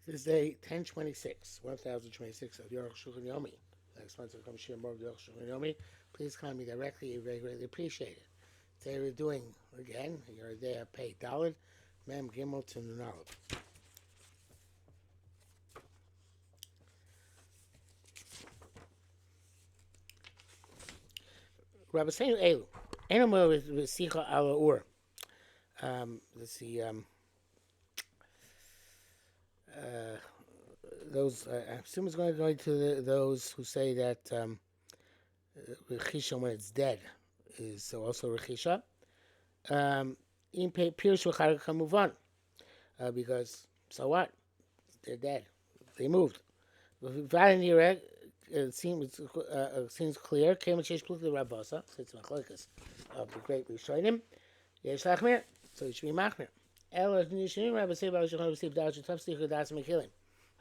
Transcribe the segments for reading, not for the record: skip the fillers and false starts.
This is day 1026 of Arukh HaShulchan Yomi. Next month will come share more of the Arukh HaShulchan Yomi. Please call me directly. I very greatly appreciate it. Today we're doing, again, your day of pay Dalid, Mem Gimel to Nunalab. Rabbi Seinu Elu. Animal with Sicha ala Ur. Let's see. Those I assume it's going to go to those who say that Rechisha when it's dead is also Rechisha. In Pirush V'Charika move on because so what? They're dead. They moved. It seems clear. Came and changed the Rabbasa. It's Machlokas of the great Rishonim. Yesh Lachmir, so it should be Machmir. El Nishinim Rabbi say about Shulchan received Dalach Tafsich Udas Mekilim.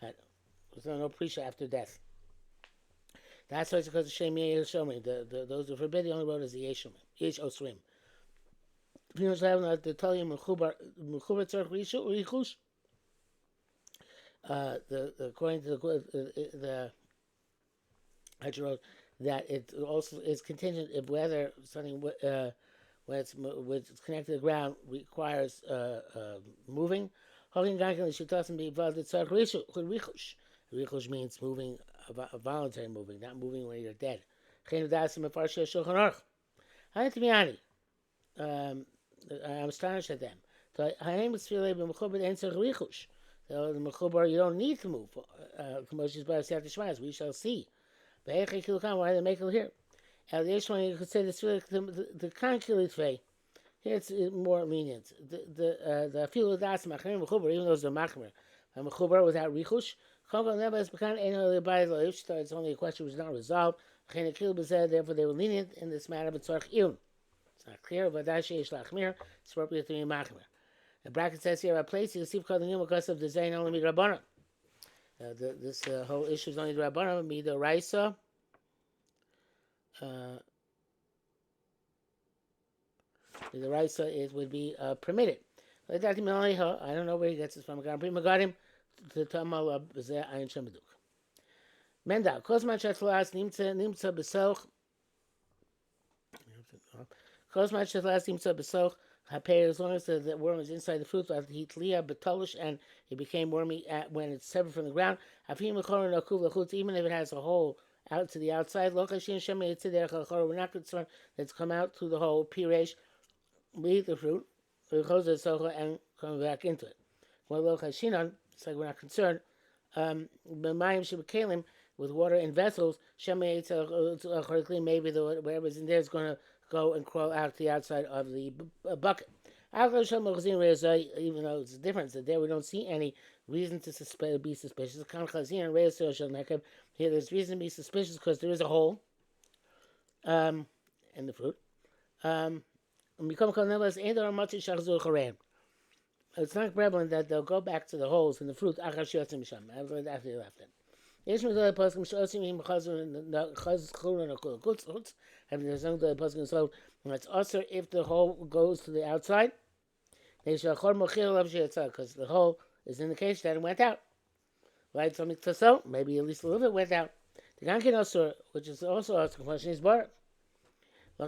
There's no Prisha after death. That's why it's because of Shem Yeshomim. Those who forbid the only road is the Yeshomim. Yesh Osrim. People have to tell you Mechubar Tzarech Richush. According to the Hajj that it also is contingent if whether something when it's connected to the ground requires moving. Richush means moving, a voluntary moving, not moving when you're dead. I'm astonished at them. The Mechubar, you don't need to move. We shall see. Why do they make it here? You could say the concrete way. Here it's more lenient. The field of das machmer mechubar, even though it's a machmer, a mechubar without richush. It's only a question which is not resolved. Therefore, they were lenient in this matter, but tzarich iun. It's not clear, but that sheish lachmir. It's appropriate to be machmer. The bracket says here, a place you see because of the zayin only midrabbanan. This whole issue is only the rabbanan, the raisa. The raisa it would be permitted. I don't know where he gets this from. Magadim to tamal b'zeh ayin shemeduk. Menda kozman shetlas nimtza besoch. Kozman shetlas nimtza besoch. As long as the worm is inside the fruit, he tlia betolish and it became wormy when it's severed from the ground. Even if it has a hole out to the outside, we're not concerned that it's come out through the hole. Piresh, we eat the fruit, and come back into it. It's like we're not concerned. With water in vessels, maybe whatever's in there is going to go and crawl out to the outside of the bucket. Even though it's a difference that there we don't see any reason to be suspicious. Here there's reason to be suspicious because there is a hole in the fruit. It's not prevalent that they'll go back to the holes in the fruit after they left it. There's no the when it's also if the hole goes to the outside, because the hole is in the case that it went out. Right, something to so maybe at least a little bit went out. The gankin also, which is also a question, is bar. The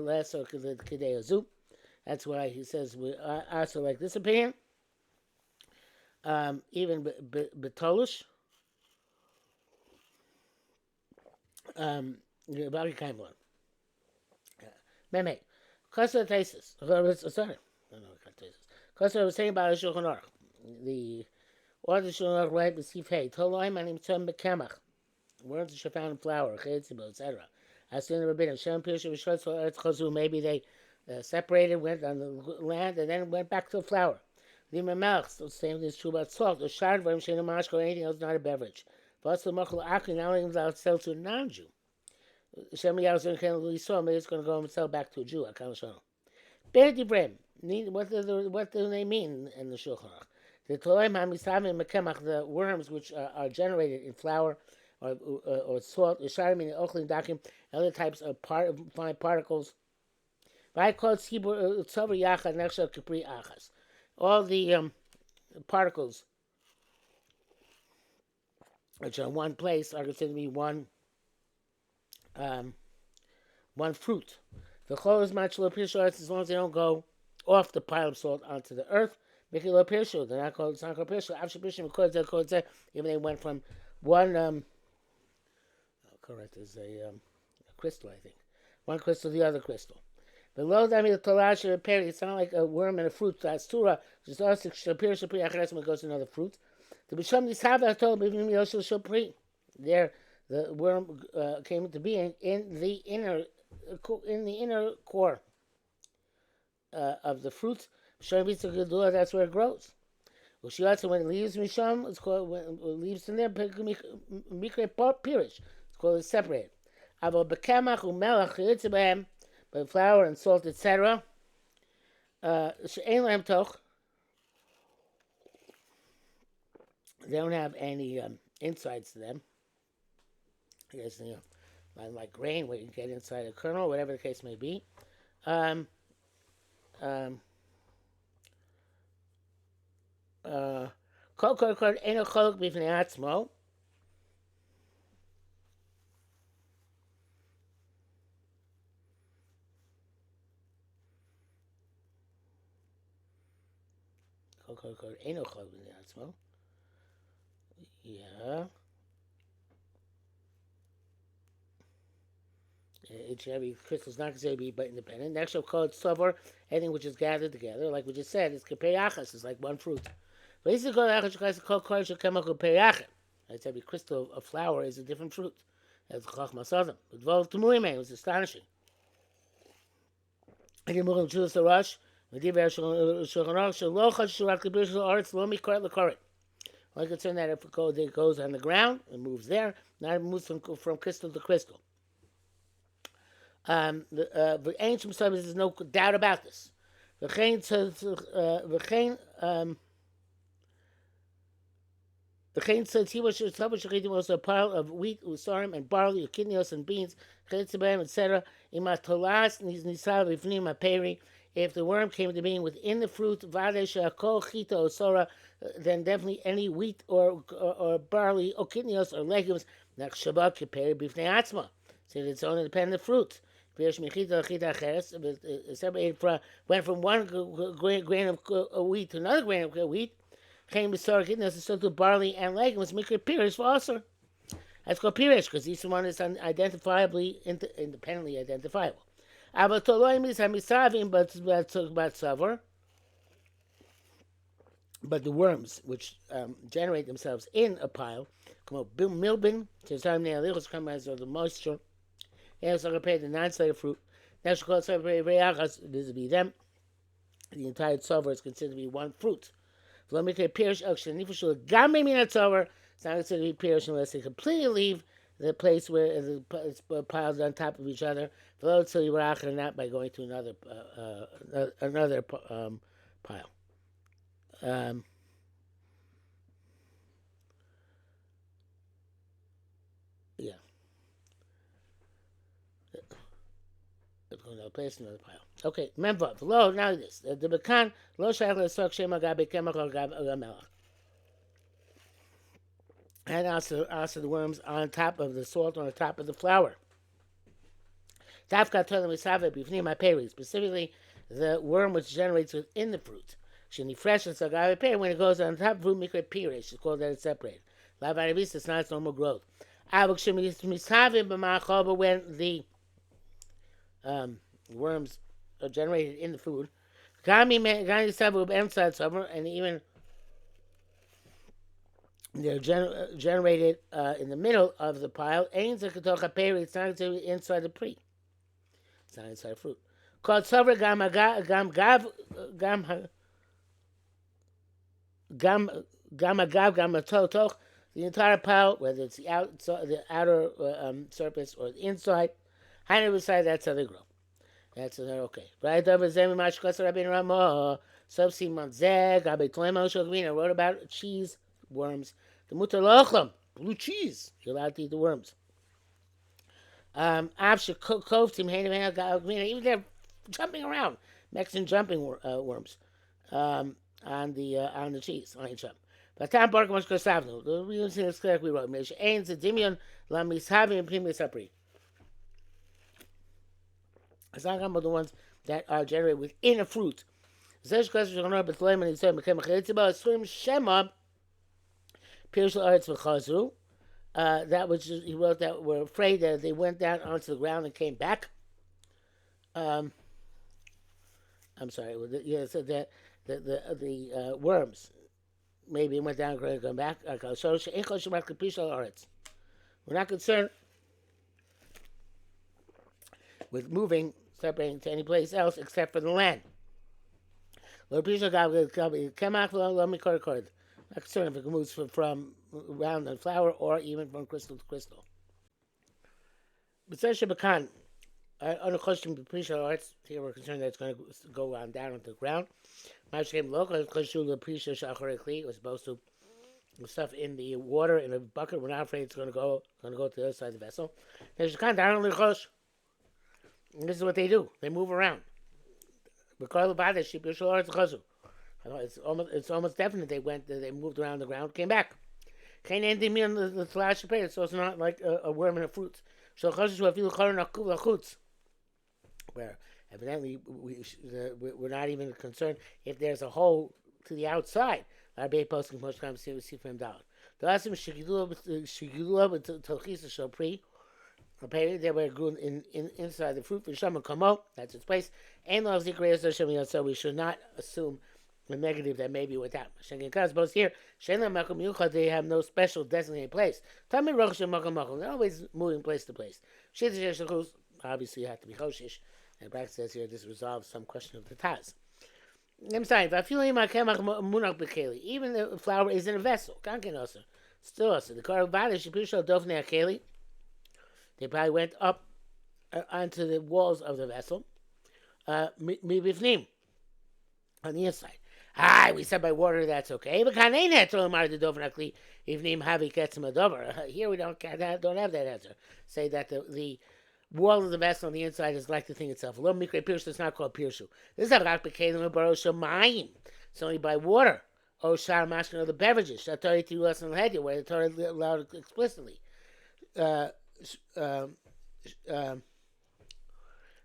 last the that's why he says we also like this opinion. Even betolish. Bari kaimon. Meme. Kasa tesis. Sorry. No, tesis. Kasa was saying about Shulchan Aruch. The order Shulchan Aruch right with Sif Hey. Toloim anim tzom bekemach. Words which are found in flour, chayetzibo, etc. As soon as the rabbin Shem Pirush V'Shvot Eretz Chazu, maybe they separated, went on the land, and then went back to the flour. The Melch, the same thing is true about salt. The shard v'im sheinu mashko or anything else, not a beverage. But the machal akli now allowed to sell to a non-Jew. Shem Yahweh can really saw maybe it's going to go and sell back to a Jew. Be'er divrem. What do they mean in the Shulchan Aruch? The toloim hamisavim mekemach, the worms which are generated in flour or salt. The shard meaning ochlin dakim, other types of fine particles. I call tzibur tzover yachad nechshav kipri achas. All the particles which are in one place are considered to be um, one fruit. The chol is much low pirshu as long as they don't go off the pile of salt onto the earth. Make it low pirshu. They're not called. It's not called pirshu. After pirshu, even they went from one. Correct. Is a crystal, I think. One crystal, the other crystal. The low dami the talash or peri. It's not like a worm and a fruit. That's tura. Just also pirshu pri acheres when it goes to another fruit. The b'sham nisava told b'vim yoshel shopri. There, the worm came to being in the inner core of the fruit. That's where it grows. When it leaves misham, it's called when it leaves in there. Mikre pirish. It's called separated. Avo bekemach umelach chiyitzabehem, by flour and salt, etc. She'ein lahem toch. They don't have any insides to them. I guess, like grain, where you can get inside a kernel, whatever the case may be. Kol eno cholok b'fnei atzmo. Kol eno cholok b'fnei atzmo. Yeah. Each and every crystal is not considered to be but independent. Next, we'll call it sover, anything which is gathered together. Like we just said, it's kepeyachas, it's like one fruit. But this is called chemical peyachet. I said every crystal of flour is a different fruit. That's chachma sodom. But Vol Temuime was astonishing. I didn't move to the rush. Like it's saying that if it goes on the ground, it moves there. Now it moves from crystal to crystal. The ancient studies, there's no doubt about this. The was a pile of wheat, usarim, and barley, kidneys, and beans, etc. If the worm came to being within the fruit, then definitely any wheat or barley, or kidneys, or legumes, so it's own independent fruit. Went from one grain of wheat to another grain of wheat. Came to barley and legumes. Mikra pirish for also. That's called pirish because each one is independently identifiable. But the worms which generate themselves in a pile come up milbin, come as the moisture. And also compared the non-slated fruit. Next, called this would be them. The entire tzover is considered to be one fruit. It's not considered to be pirish unless they completely leave the place where it's piled on top of each other. And not by going to another pile. Yeah. Another place, another pile. Okay, memvav. Lo, now this. The bekan lo shayach l'sok shema gabe kemach or gabe melach. And also the worms on top of the salt, on the top of the flour. Dafka told them b'fnim ha'peri, specifically the worm which generates within the fruit. Sheni fresh and sagabe peri, when it goes on top of fruit, mikra pirish. It's called that it's separated. Lavaris, it's not its normal growth. Avok shemisavim b'ma'achol, but when the worms are generated in the food, and even they're generated in the middle of the pile. It's not inside the pre. It's not inside the fruit. Called sover gam totoch. The entire pile, whether it's the outer surface or the inside, beside that's how they grow. That's how they're okay. Right over Zemi Mashkas Rabin Ramah, Subsi Manzeg, Abe Tlemo Shogvina wrote about cheese worms. The Mutalochlum, blue cheese. You're allowed to eat the worms. Absha Kovtim Hainavana, even they're jumping around. Mexican jumping worms. on the cheese. But time bark much kasavnu. The reason is correctly wrote. Mesh ain zedimion la mishavi and primis apri. It's not about the ones that are generated within a fruit. Zesh kasher shonor b'tloim and yisrael mekem chayitziba swim shema pirshul aretz v'chazru. That which he wrote that were afraid that they went down onto the ground and came back. I'm sorry. Yeah, it said that the worms maybe went down and come back. We're not concerned with moving, separating to any place else except for the land. Not concerned if it moves from round and flour or even from crystal to crystal. On a question of Prisha arts, here we're concerned that it's going to go on down onto the ground. It was supposed to stuff in the water in a bucket. We're not afraid it's going to go to the other side of the vessel. And this is what they do. They move around. It's almost definite they moved around the ground, came back. It's also not like a worm in a fruit. Where evidently we're not even concerned if there's a hole to the outside. They were grown inside the fruit. That's its place. So we should not assume the negative that maybe without. Both here, they have no special designated place. They're always moving place to place. Obviously, you have to be choshish. And Brack says here this resolves some question of the Taz. I'm sorry, even the flour is in a vessel. Still also. The they probably went up onto the walls of the vessel. On the inside. We said by water that's okay. But here we don't have that answer. Say that the wall of the vessel on the inside is like the thing itself. A little mikre pirshu, it's not called pirshu. This is a rak b'kelim baro shamayim. It's only by water. O shar mashkin, or the beverages. Shatori tirulas and lehedya, where the Torah allowed it explicitly. The gam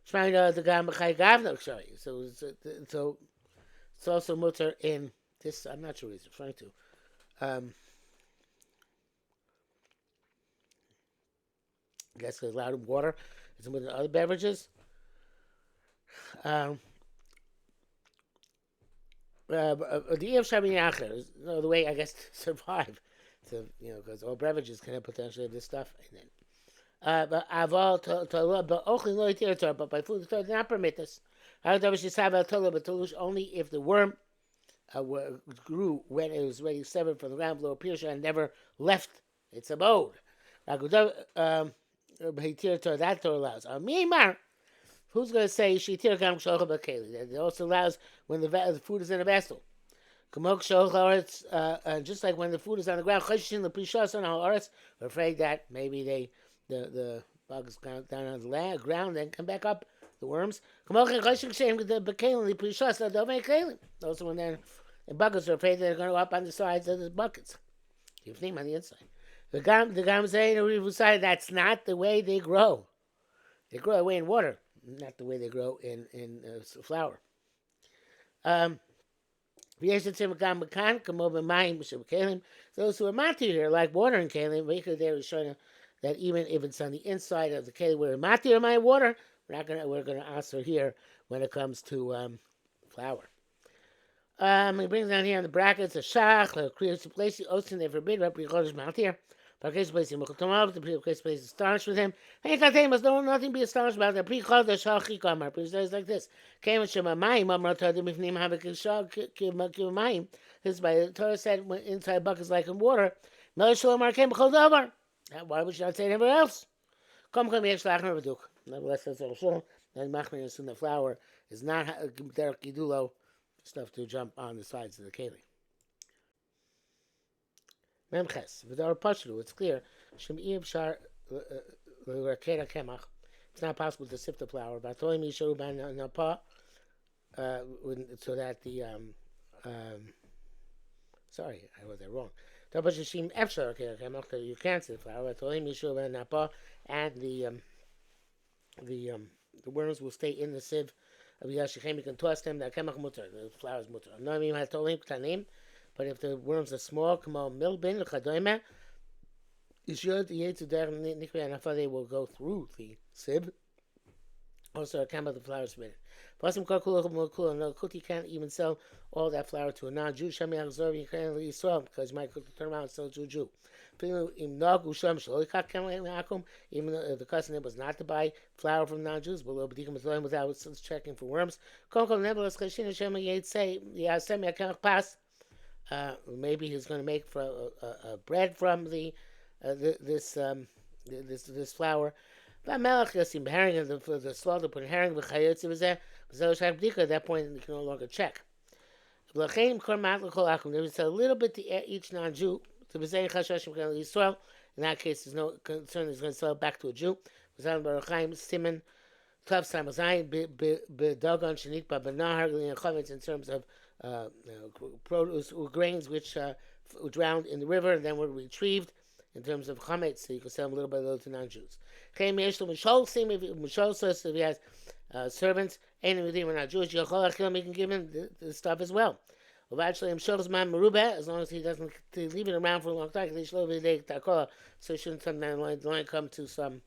b'chay gavno, sorry. So it's also mutter in this. I'm not sure what he's referring to. I guess it's allowed in water. It's with other beverages. The way I guess to survive, because all beverages can have potentially this stuff. And then, but by food, the Torah did not permit this. Only if the worm grew when it was already severed from the ground below Pirsha and never left its abode. That Torah allows. Who's going to say that it also allows when the food is in a vessel? Just like when the food is on the ground, we're afraid that maybe the bugs down on the ground and come back up, the worms. Also when the buckets are afraid they're going to go up on the sides of the buckets. You think on the inside. The gam say that's not the way they grow. They grow away in water, not the way they grow in flour. Those who are matir here, like water in kalim, they were showing that even if it's on the inside of the kalim where matir my water, we're gonna answer here when it comes to flour. He brings down here in the brackets a shach, creates a place, osin they forbid, but matir. The place is astonished with him. Must nothing be astonished about. The pre-called the shachik is like this. This is by the Torah said inside buckets like in water. Why would you not say it anywhere else? Nevertheless, that's all. And machmir assume the flour is not derech gidulo stuff to jump on the sides of the keli. Memches, with our pashlu, it's clear. It's not possible to sift the flour. So that the Sorry, I wrote that wrong. You can't see the flour. And the worms will stay in the sieve of Yashichem. You can toss them. The flour is mutter. But if the worms are small, come on, milbin, chadoime, you should eat to their nikwe, and they will go through the sieve. Also, a camel the flour is minute. Pasim kakula no kuti can't even sell all that flour to a non-Jew. Shami Achzor you can't Yisrael because you might turn around and sell to a Jew. Even though the custom was not to buy flour from non-Jews, but without checking for worms. Maybe he's going to make bread from this flour. Melech Yosim herring and the slaughter put herring with chayotzi was there. At that point you can no longer check. There was a little bit to each non-Jew. In that case, there's no concern he's going to sell it back to a Jew. Simon Tav Samazayin Bedagon Shanit Babanahar in terms of produce or grains which drowned in the river and then were retrieved. In terms of chametz, so you can sell them little by little to non-Jews. If he has servants, and we're not Jewish, you can give him the stuff as well. As long as he doesn't leave it around for a long time, so he shouldn't sometimes line come to some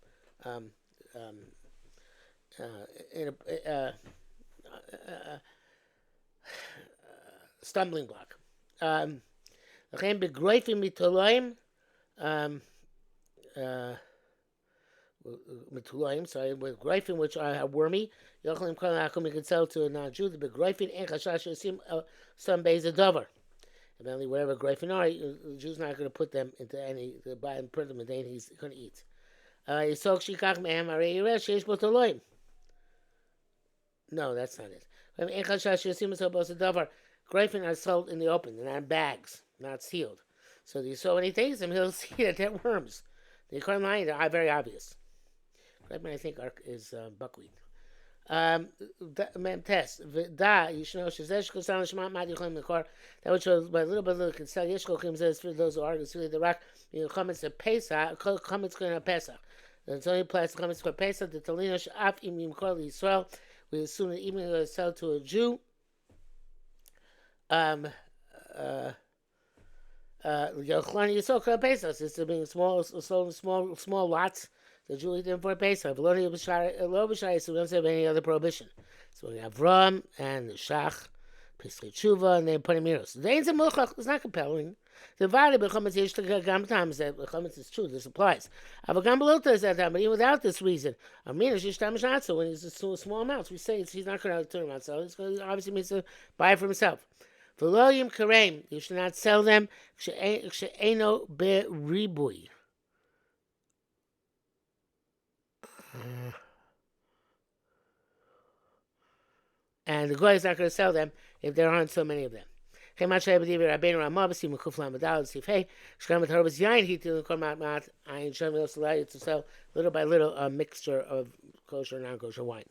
stumbling block. Sorry, with greifin which are wormy, you can sell to a non-Jew. The greifin and chashash some bays a dover. Evidently, whatever greifin are, the Jew's not going to put them into any buy and put them in anything he's going to eat. No, that's not it. Greifin are sold in the open, they're not in bags, not sealed. So when he takes them, he'll see that they're worms. The current line are very obvious. Greifin, I think, is buckwheat. Test. You should know that which shows by little by little can sell yeshkochim says for those who argue the rock comments to Pesach, comments going to Pesach. It's only applies to comments for Pesach. The Talina Shaf Im Yisrael. We assume that even if sell to a Jew, it's being small lots. The Jew eat them for a Pesach. We don't have any other prohibition. So we have Ram and the Shach, Pesach Tshuva, and they put him Miros. It's not compelling. The Vadi becomes times that becomes is true. This applies. Avagam is that time, but even without this reason, so when it's small amounts, we say he's not going to turn around. So it's obviously means to buy it for himself. Veloyim kareim, you should not sell them. Kshe'eno beribui. And the guy is not going to sell them if there aren't so many of them. I should to sell little by little a mixture of kosher and non-kosher wine.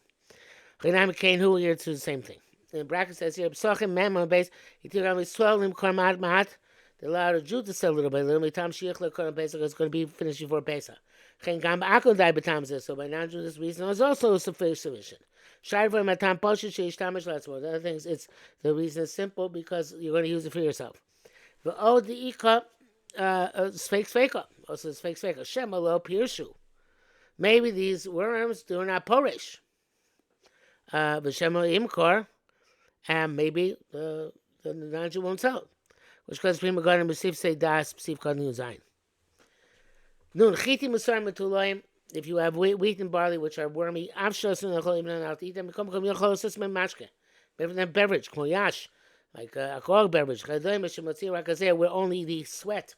Who here to the same thing. In the bracket says here, base, they allowed a Jew to sell little by little. It's going to be finished before Pesach. So by non-Jew, this reason is also sufficient. The other things, the reason is simple because you're going to use it for yourself. Also it's fake. Shemalo pirshu. Maybe these worms do not porish. V'shemalo imkor, and maybe the non-Jew won't sell it. Which causes prima garden b'sif say das b'sif kod zayin. Nun chiti musar metuloim. If you have wheat and barley which are wormy, beverage, like alcoholic beverage, where only the sweat,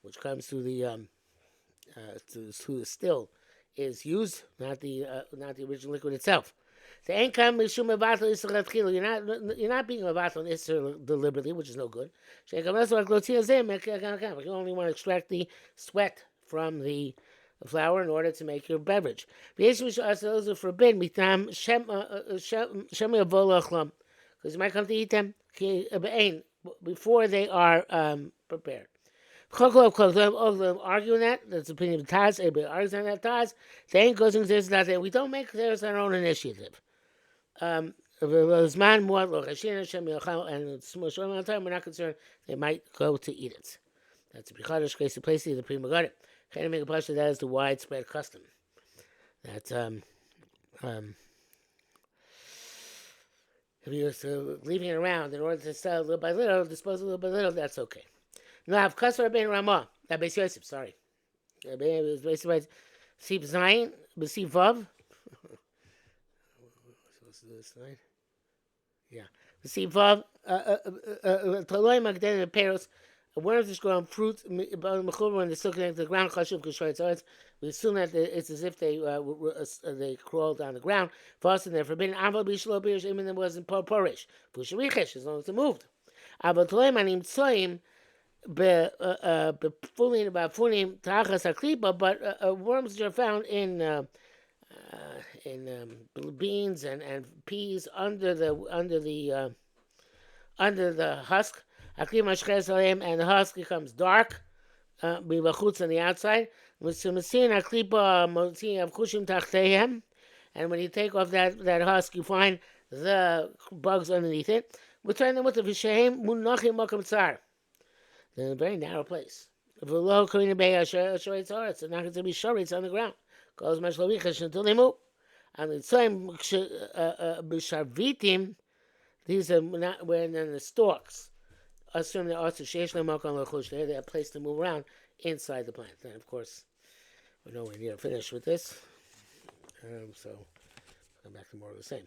which comes through the still, is used, not the original liquid itself. The income is you're not being avatal deliberately, which is no good. You only want to extract the sweat from the flour in order to make your beverage. Those are forbidden because you might come to eat them. before they are prepared. Arguing that. That's the opinion of Taz. Everybody argues on that Taz. They ain't goes into this that we don't make theirs our own initiative. And it's small short amount of time. We're not concerned. They might go to eat it. That's a Bichadish case to place the Prima got it. Can't make a pasha that is the widespread custom. That if you're leaving it around in order to sell little by little, dispose little by little, that's okay. Now, if Kasser Ben Ramah, that Beis Yosef, sorry. Sip Zayin, Besip Vav. What's this line? Yeah. Besip Vav, Taloy Magden and Peros. Worms which grow on fruit, when they're still connected to the ground, we assume that it's as if they crawl down the ground. Fasten, they're forbidden. Aval bishlo birish, even though it wasn't porish. Fusharichesh, as long as it's moved. Aval toim anim tsoim, befulim, about fulim, tachas aklipa, but worms which are found in beans and peas under the husk. And the husk becomes dark, bivachutz on the outside. And when you take off that husk, you find the bugs underneath it. We turn them with the vishaim munachim makam tsar. They're in a very narrow place. V'lo karina be'asher shoretz haaretz. They're not going to be shoretz on the ground. Goes much lavichash until they move. And the same b'sharvitim. These are not when in the stalks. Assume they also sheish lemakam lechush. They have a place to move around inside the plant. And of course, we're nowhere near finished with this. So come back to more of the same.